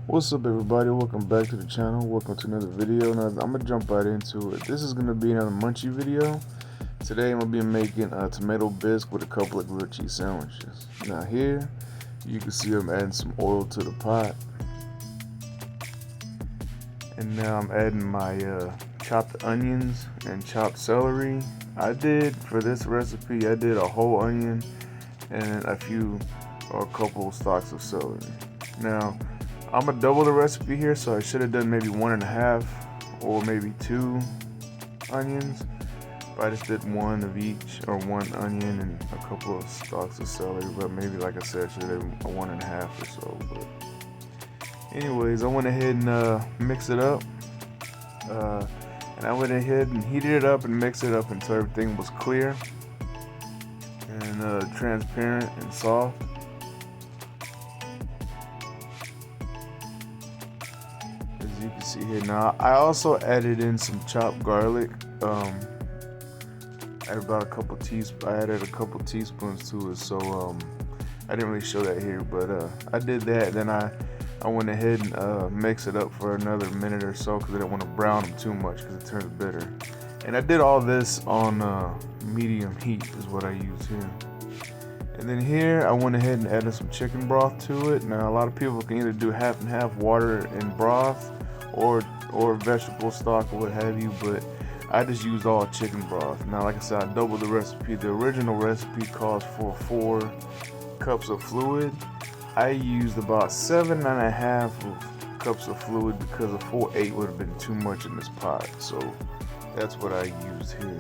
What's up, everybody? Welcome back to the channel. Welcome to another video. Now I'm gonna jump right into it. This is gonna be another munchie video. Today I'm gonna be making a tomato bisque with a couple of grilled cheese sandwiches. Now here you can see I'm adding some oil to the pot, and now I'm adding my chopped onions and chopped celery. For this recipe, I did a whole onion and a couple stalks of celery. Now I'm gonna double the recipe here, so I should have done maybe 1.5 or maybe 2 onions, but I just did one of each, or 1 onion and a couple of stalks of celery. But maybe, like I said, I should have done 1.5 or so. But anyways, I went ahead and mixed it up, and I went ahead and heated it up and mixed it up until everything was clear and transparent and soft. As you can see here. Now I also added in some chopped garlic. I added a couple teaspoons to it, so I didn't really show that here, but I did that. Then I went ahead and mixed it up for another minute or so because I didn't want to brown them too much because it turns bitter. And I did all this on medium heat is what I used here. And then here I went ahead and added some chicken broth to it. Now a lot of people can either do half and half, water and broth, or vegetable stock or what have you, but I just used all chicken broth. Now like I said, I doubled the recipe. The original recipe calls for 4 cups of fluid. I used about 7.5 cups of fluid because a full 8 would have been too much in this pot, so that's what I used here.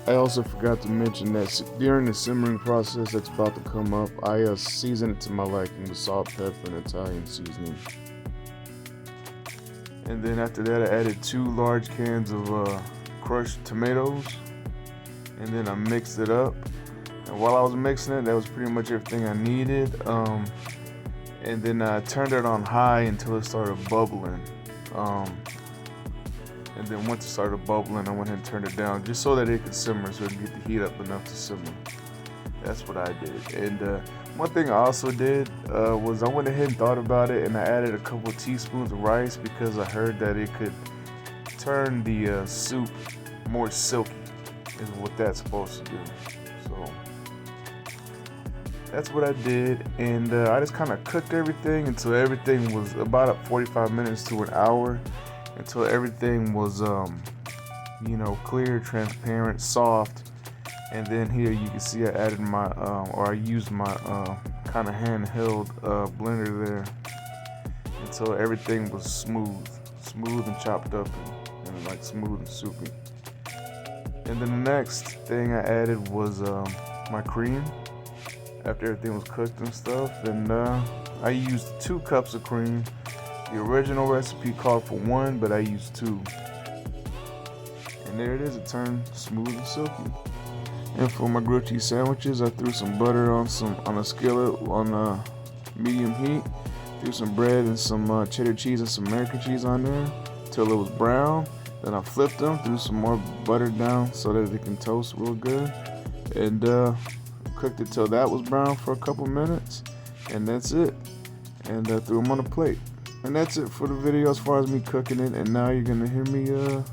I also forgot to mention that during the simmering process that's about to come up, I seasoned it to my liking with salt, pepper, and Italian seasoning. And then after that, I added 2 large cans of crushed tomatoes, and then I mixed it up. And while I was mixing it, that was pretty much everything I needed. And then I turned it on high until it started bubbling. And then once it started bubbling, I went ahead and turned it down just so that it could simmer, so it could get the heat up enough to simmer. That's what I did. And one thing I also did was I went ahead and thought about it, and I added a couple teaspoons of rice because I heard that it could turn the soup more silky, is what that's supposed to do. So that's what I did, and I just kind of cooked everything until everything was about 45 minutes to an hour, until everything was clear, transparent, soft. And then here you can see I added I used my kind of handheld blender there until everything was smooth and chopped up and like smooth and soupy. And then the next thing I added was my cream after everything was cooked and stuff, and I used 2 cups of cream. The original recipe called for 1, but I used 2. And there it is, it turned smooth and silky. And for my grilled cheese sandwiches, I threw some butter on a skillet on medium heat. Threw some bread and some cheddar cheese and some American cheese on there till it was brown. Then I flipped them, threw some more butter down so that it can toast real good, and cooked it till that was brown for a couple minutes, and that's it. And threw them on a plate. And that's it for the video as far as me cooking it. And now you're gonna hear me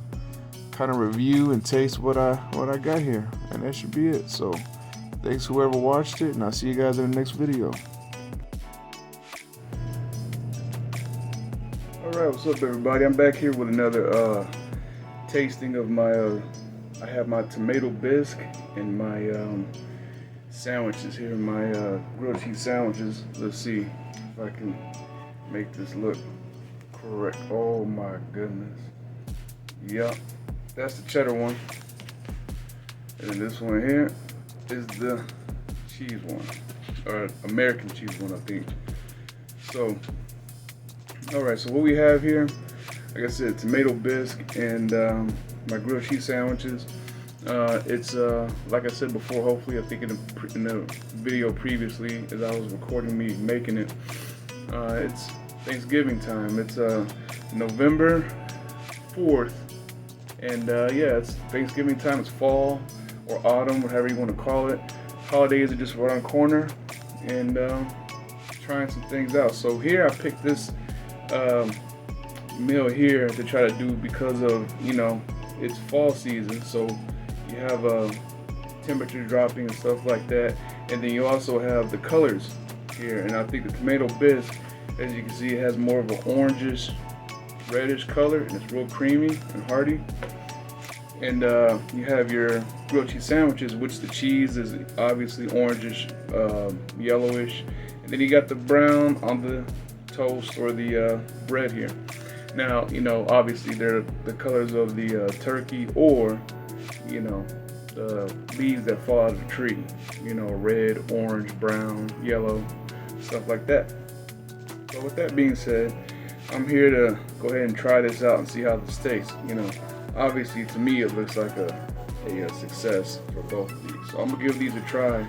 kind of review and taste what I got here, and that should be it. So thanks whoever watched it, and I'll see you guys in the next video. Alright, what's up everybody? I'm back here with another tasting of my I have my tomato bisque and my sandwiches here, my grilled cheese sandwiches. Let's see if I can make this look correct. Oh my goodness. Yep, that's the cheddar one. And then this one here is the cheese one, or American cheese one, I think. So, alright, so what we have here, like I said, tomato bisque and my grilled cheese sandwiches. It's like I said before, hopefully I think in the video previously as I was recording me making it, it's Thanksgiving time. It's November 4th, and yeah, it's Thanksgiving time. It's fall or autumn, whatever you want to call it. Holidays are just right on the corner, and trying some things out. So here I picked this meal here to try to do because of, it's fall season, so you have temperature dropping and stuff like that, and then you also have the colors here. And I think the tomato bisque, as you can see, it has more of an orangish, reddish color, and it's real creamy and hearty. And you have your grilled cheese sandwiches, which the cheese is obviously orangish, yellowish, and then you got the brown on the toast or the bread here. Now, obviously they're the colors of the turkey, or, the leaves that fall out of the tree, red, orange, brown, yellow, stuff like that. So with that being said, I'm here to go ahead and try this out and see how this tastes. Obviously to me it looks like a success for both of these. So I'm gonna give these a try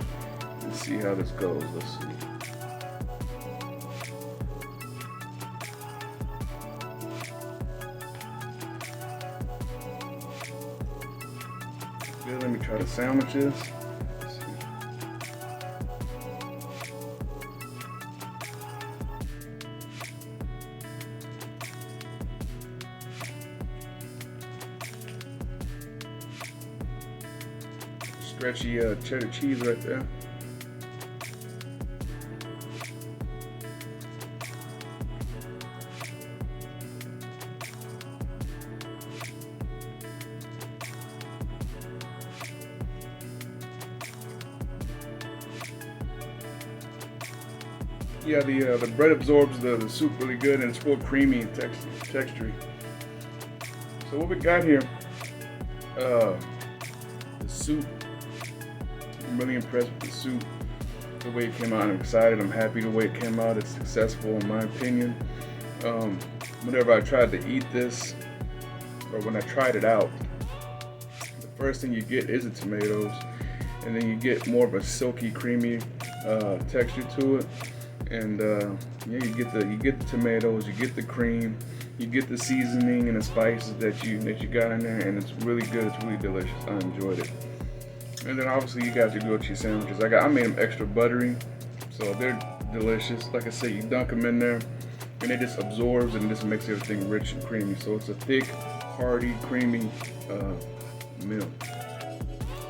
and see how this goes. Let's see. Good, let me try the sandwiches. Let's see. Stretchy cheddar cheese right there. Yeah, the bread absorbs the soup really good, and it's real creamy and texture. So what we got here, the soup. I'm really impressed with the soup, the way it came out. I'm excited. I'm happy the way it came out. It's successful in my opinion. Whenever I tried to eat this, or when I tried it out, the first thing you get is the tomatoes, and then you get more of a silky, creamy texture to it. And yeah, you get the tomatoes, you get the cream, you get the seasoning and the spices that you got in there, and it's really good. It's really delicious. I enjoyed it. And then obviously you got your grilled cheese sandwiches. I made them extra buttery, so they're delicious. Like I said, you dunk them in there, and it just absorbs and just makes everything rich and creamy. So it's a thick, hearty, creamy meal.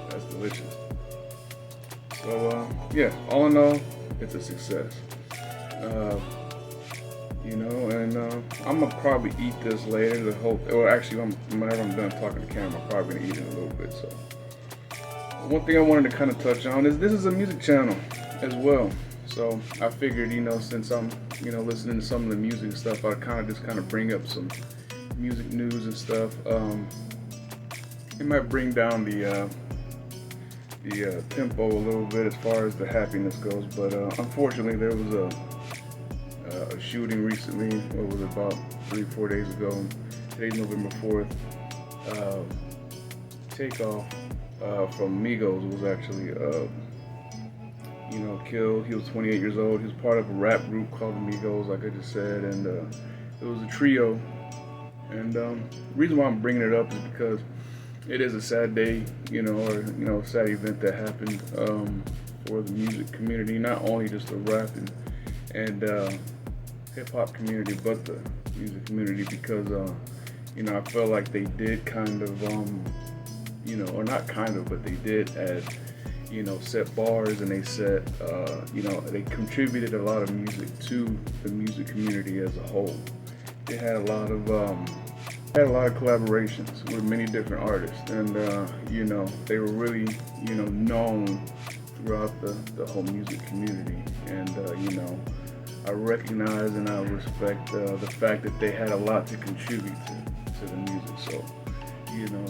That's delicious. So yeah, all in all, it's a success. And I'm gonna probably eat this later. Whenever I'm done talking to camera, I'm probably gonna eat it in a little bit. So one thing I wanted to kind of touch on is this is a music channel as well. So I figured, since I'm, listening to some of the music stuff, I kind of bring up some music news and stuff. It might bring down the tempo a little bit as far as the happiness goes, but unfortunately there was a shooting recently. What was it, about 3-4 days ago? Today's November 4th. Takeoff from Migos was actually killed. He was 28 years old. He was part of a rap group called the Migos, like I just said, and it was a trio. And the reason why I'm bringing it up is because it is a sad day, a sad event that happened for the music community, not only just the rap and hip hop community, but the music community, because I felt like they did kind of, or not kind of, but they did add, set bars, and they set, they contributed a lot of music to the music community as a whole. They had a lot of collaborations with many different artists, and they were really known throughout the whole music community. And I recognize and I respect the fact that they had a lot to contribute to the music. So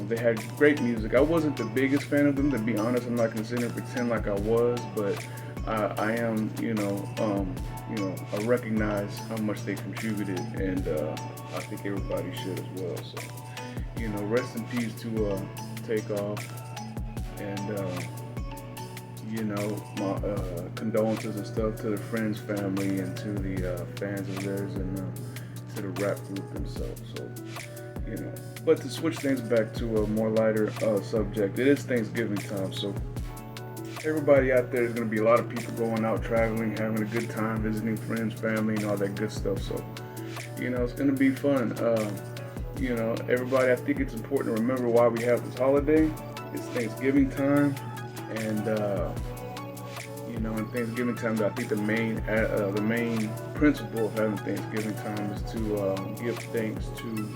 they had great music. I wasn't the biggest fan of them, to be honest. I'm not considering to pretend like I was, but I am, I recognize how much they contributed, and I think everybody should as well. So, rest in peace to Takeoff, and my condolences and stuff to the Friends family and to the fans of theirs, and to the rap group themselves. So, but to switch things back to a more lighter subject, it is Thanksgiving time, so everybody out there, is going to be a lot of people going out traveling, having a good time, visiting friends, family, and all that good stuff. So, You know, it's gonna be fun. You know, everybody, I think it's important to remember why we have this holiday. It's Thanksgiving time, and you know, in Thanksgiving time, I think the main principle of having Thanksgiving time is to give thanks to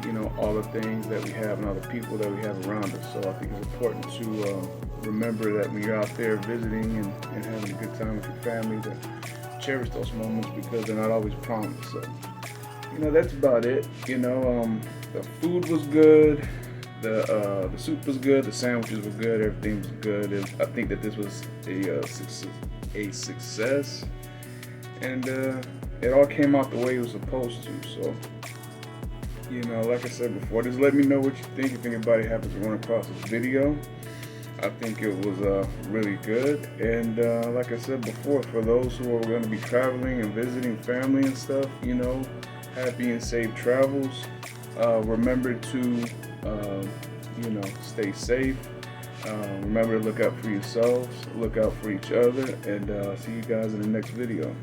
you know, all the things that we have and all the people that we have around us. So I think it's important to remember that when you're out there visiting and having a good time with your family, to cherish those moments, because they're not always promised. So, you know, that's about it. You know, the food was good, the soup was good, the sandwiches were good, everything was good. And I think that this was a success, and it all came out the way it was supposed to. So, you know, like I said before, just let me know what you think if anybody happens to run across this video. I think it was really good. And like I said before, for those who are going to be traveling and visiting family and stuff, you know, happy and safe travels. Remember to, you know, stay safe. Remember to look out for yourselves, look out for each other, and see you guys in the next video.